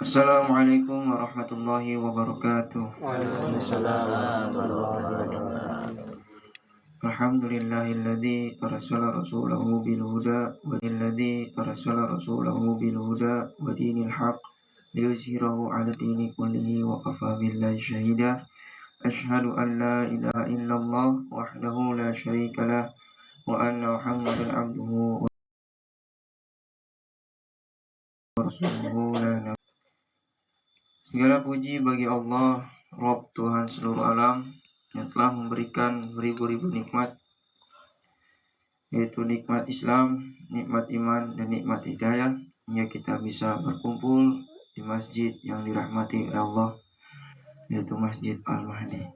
Assalamualaikum warahmatullahi wabarakatuh. Waalaikumsalam warahmatullahi wabarakatuh. Alhamdulillahilladzi arsala rasulahu bil huda wa dinil haq liyuzhirahu 'ala dini kullihi wa kafa billahi syahida. Asyhadu an la ilaha illallah wahdahu la syarika lah wa anna Muhammadan abduhu wa rasuluhu la nabiy. Segala puji bagi Allah, Rabb Tuhan seluruh alam, yang telah memberikan beribu-ribu nikmat, yaitu nikmat Islam, nikmat iman, dan nikmat hidayah, hingga kita bisa berkumpul di masjid yang dirahmati oleh Allah, yaitu Masjid Al-Mahdi.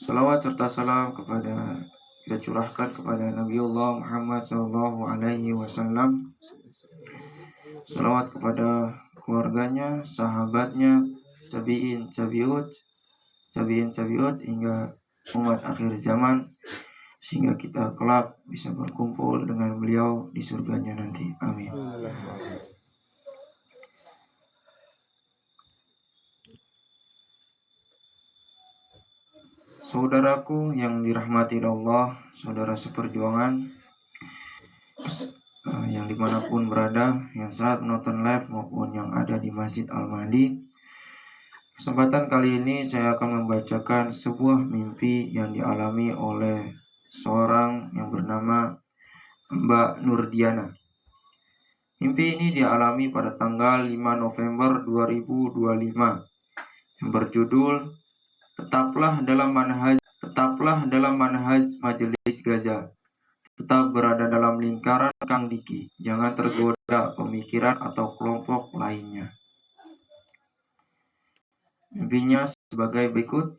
Salawat serta salam kita curahkan kepada Nabiullah Muhammad SAW. Salawat kepada keluarganya, sahabatnya, tabi'in, hingga umat akhir zaman, sehingga kita kelak bisa berkumpul dengan beliau di surganya nanti. Amin. Saudaraku yang dirahmati Allah, saudara seperjuangan yang dimanapun berada, yang saat menonton live maupun yang ada di Masjid Al-Mahdi. Kesempatan kali ini saya akan membacakan sebuah mimpi yang dialami oleh seorang yang bernama Mbak Nurdiana. Mimpi ini dialami pada tanggal 5 November 2025 yang berjudul Tetaplah dalam manhaj Majelis Gaza. Tetap berada dalam lingkaran Kang Diki. Jangan tergoda pemikiran atau kelompok lainnya. Mimpinya sebagai berikut.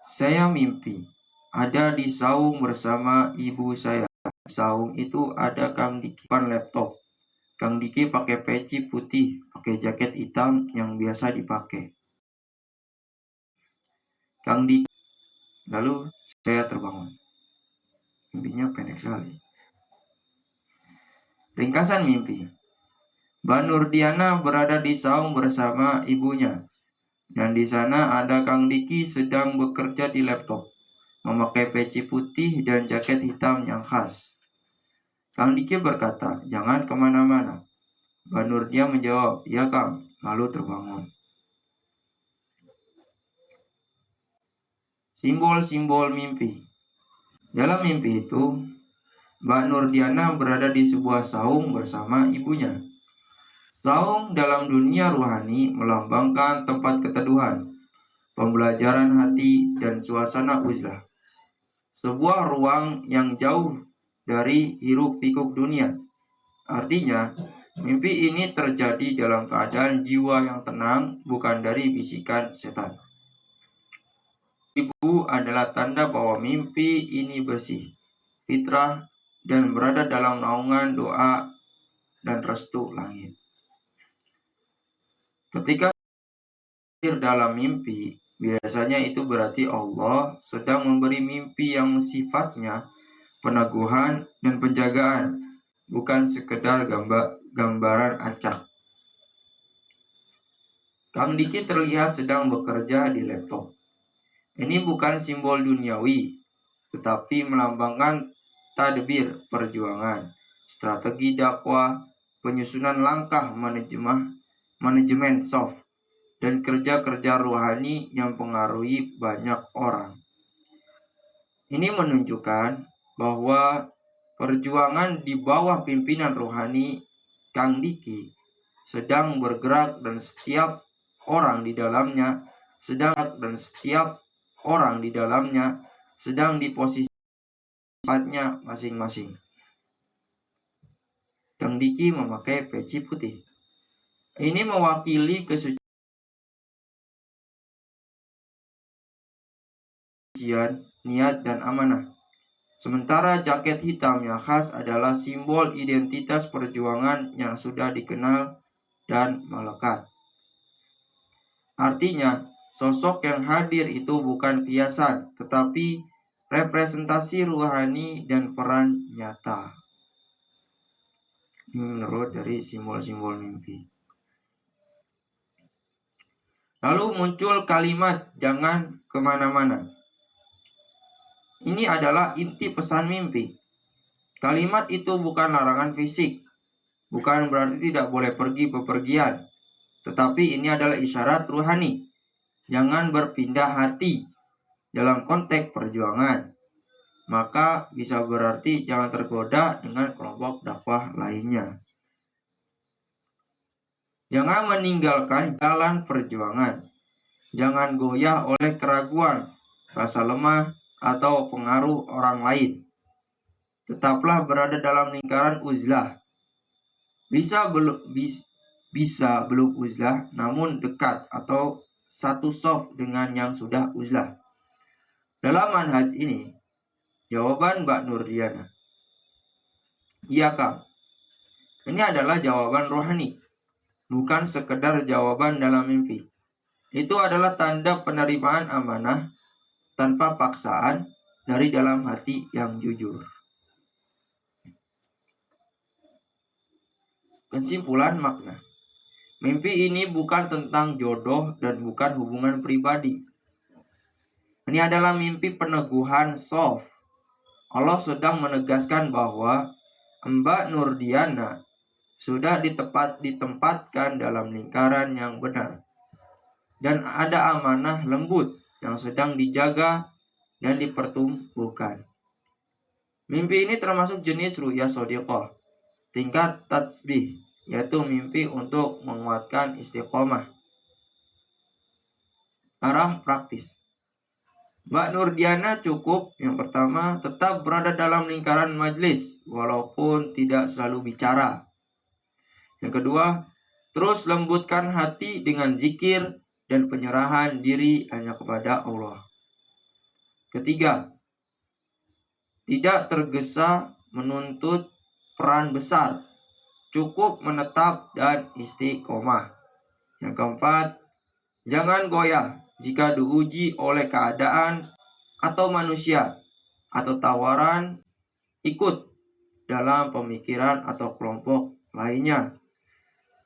Saya mimpi ada di saung bersama ibu saya. Saung itu ada Kang Diki depan laptop. Kang Diki pakai peci putih, pakai jaket hitam yang biasa dipakai. Kang Diki. Lalu saya terbangun. Mimpinya pendek sekali. Ringkasan mimpi. Mbak Nurdiana berada di saung bersama ibunya. Dan di sana ada Kang Diki sedang bekerja di laptop, memakai peci putih dan jaket hitam yang khas. Kang Diki berkata, "Jangan kemana-mana." Mbak Nurdiana menjawab, "Ya Kang," lalu terbangun. Simbol-simbol mimpi. Dalam mimpi itu, Mbak Nurdiana berada di sebuah saung bersama ibunya. Saung dalam dunia ruhani melambangkan tempat keteduhan, pembelajaran hati, dan suasana uzlah. Sebuah ruang yang jauh dari hiruk-pikuk dunia. Artinya, mimpi ini terjadi dalam keadaan jiwa yang tenang, bukan dari bisikan setan. Ibu adalah tanda bahwa mimpi ini bersih, fitrah, dan berada dalam naungan doa dan restu langit. Ketika hadir dalam mimpi, biasanya itu berarti Allah sedang memberi mimpi yang sifatnya peneguhan dan penjagaan, bukan sekedar gambaran acak. Kang Diki terlihat sedang bekerja di laptop. Ini bukan simbol duniawi, tetapi melambangkan tadbir perjuangan, strategi dakwah, penyusunan langkah manajemen soft, dan kerja-kerja rohani yang mempengaruhi banyak orang. Ini menunjukkan bahwa perjuangan di bawah pimpinan rohani Kang Diki sedang bergerak dan setiap orang di dalamnya sedang di posisi tempatnya masing-masing. Kang Diki memakai peci putih. Ini mewakili kesucian, niat, dan amanah. Sementara jaket hitam yang khas adalah simbol identitas perjuangan yang sudah dikenal dan melekat. Artinya, sosok yang hadir itu bukan kiasan, tetapi representasi rohani dan peran nyata. Ini menurut dari simbol-simbol mimpi. Lalu muncul kalimat jangan kemana-mana. Ini adalah inti pesan mimpi. Kalimat itu bukan larangan fisik, bukan berarti tidak boleh pergi bepergian, tetapi ini adalah isyarat ruhani. Jangan berpindah hati dalam konteks perjuangan. Maka bisa berarti jangan tergoda dengan kelompok dakwah lainnya. Jangan meninggalkan jalan perjuangan. Jangan goyah oleh keraguan, rasa lemah, atau pengaruh orang lain. Tetaplah berada dalam lingkaran uzlah. Bisa belum uzlah, namun dekat atau satu soft dengan yang sudah uzlah. Dalam manhaj ini, jawaban Mbak Nurdiana, iya Kang. Ini adalah jawaban rohani, bukan sekedar jawaban dalam mimpi. Itu adalah tanda penerimaan amanah tanpa paksaan dari dalam hati yang jujur. Kesimpulan makna. Mimpi ini bukan tentang jodoh dan bukan hubungan pribadi. Ini adalah mimpi peneguhan soft. Allah sedang menegaskan bahwa Mbak Nurdiana sudah ditempatkan dalam lingkaran yang benar. Dan ada amanah lembut yang sedang dijaga dan dipertumbuhkan. Mimpi ini termasuk jenis ru'ya shodiqah, tingkat tatsbih, yaitu mimpi untuk menguatkan istiqomah. Arah praktis. Mbak Nurdiana cukup yang pertama tetap berada dalam lingkaran majlis walaupun tidak selalu bicara. Yang kedua, terus lembutkan hati dengan zikir dan penyerahan diri hanya kepada Allah. Ketiga, tidak tergesa menuntut peran besar, cukup menetap dan istiqomah. Yang keempat, jangan goyah jika diuji oleh keadaan atau manusia atau tawaran ikut dalam pemikiran atau kelompok lainnya.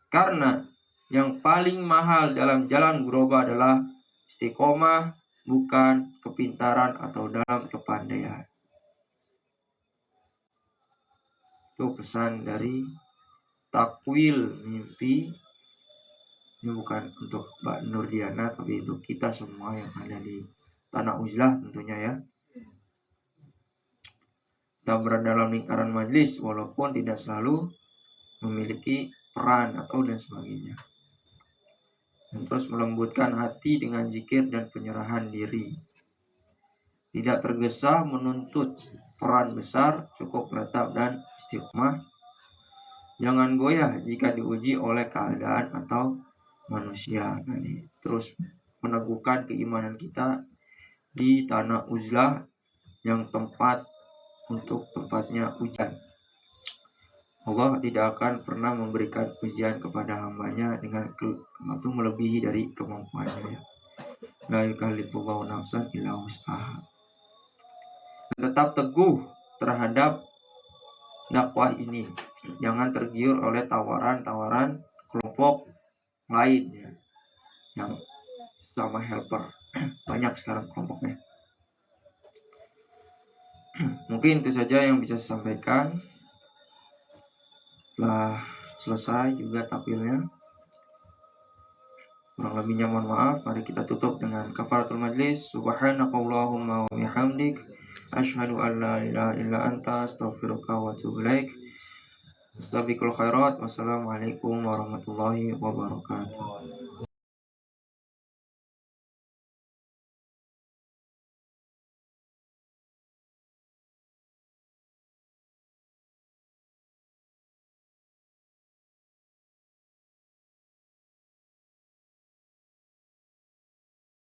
Karena yang paling mahal dalam jalan berubah adalah istiqomah, bukan kepintaran atau dalam kepandaian. Itu pesan dari takwil mimpi. Ini bukan untuk Mbak Nurdiana, tapi untuk kita semua yang ada di tanah uzlah tentunya ya. Kita berada dalam lingkaran majlis walaupun tidak selalu memiliki peran atau dan sebagainya. Dan terus melembutkan hati dengan zikir dan penyerahan diri. Tidak tergesa menuntut peran besar, cukup menetap dan istiqomah. Jangan goyah jika diuji oleh keadaan atau manusia. Terus meneguhkan keimanan kita di tanah uzlah yang tempatnya ujian. Allah tidak akan pernah memberikan ujian kepada hambanya dengan melebihi dari kemampuannya. La yukallifullahu nafsan illa wus'aha. Tetap teguh terhadap dakwah ini. Jangan tergiur oleh tawaran-tawaran kelompok lain ya, yang sama helper. Banyak sekarang kelompoknya. Mungkin itu saja yang bisa saya sampaikan. Setelah selesai juga tampilnya, kurang lebihnya mohon maaf. Mari kita tutup dengan kafaratul majlis. Subhanakallahumma wa bihamdik, asyhadu an la ilaha illa anta, astaghfiruka wa atubu ilaik. Wassalamualaikum warahmatullahi wabarakatuh.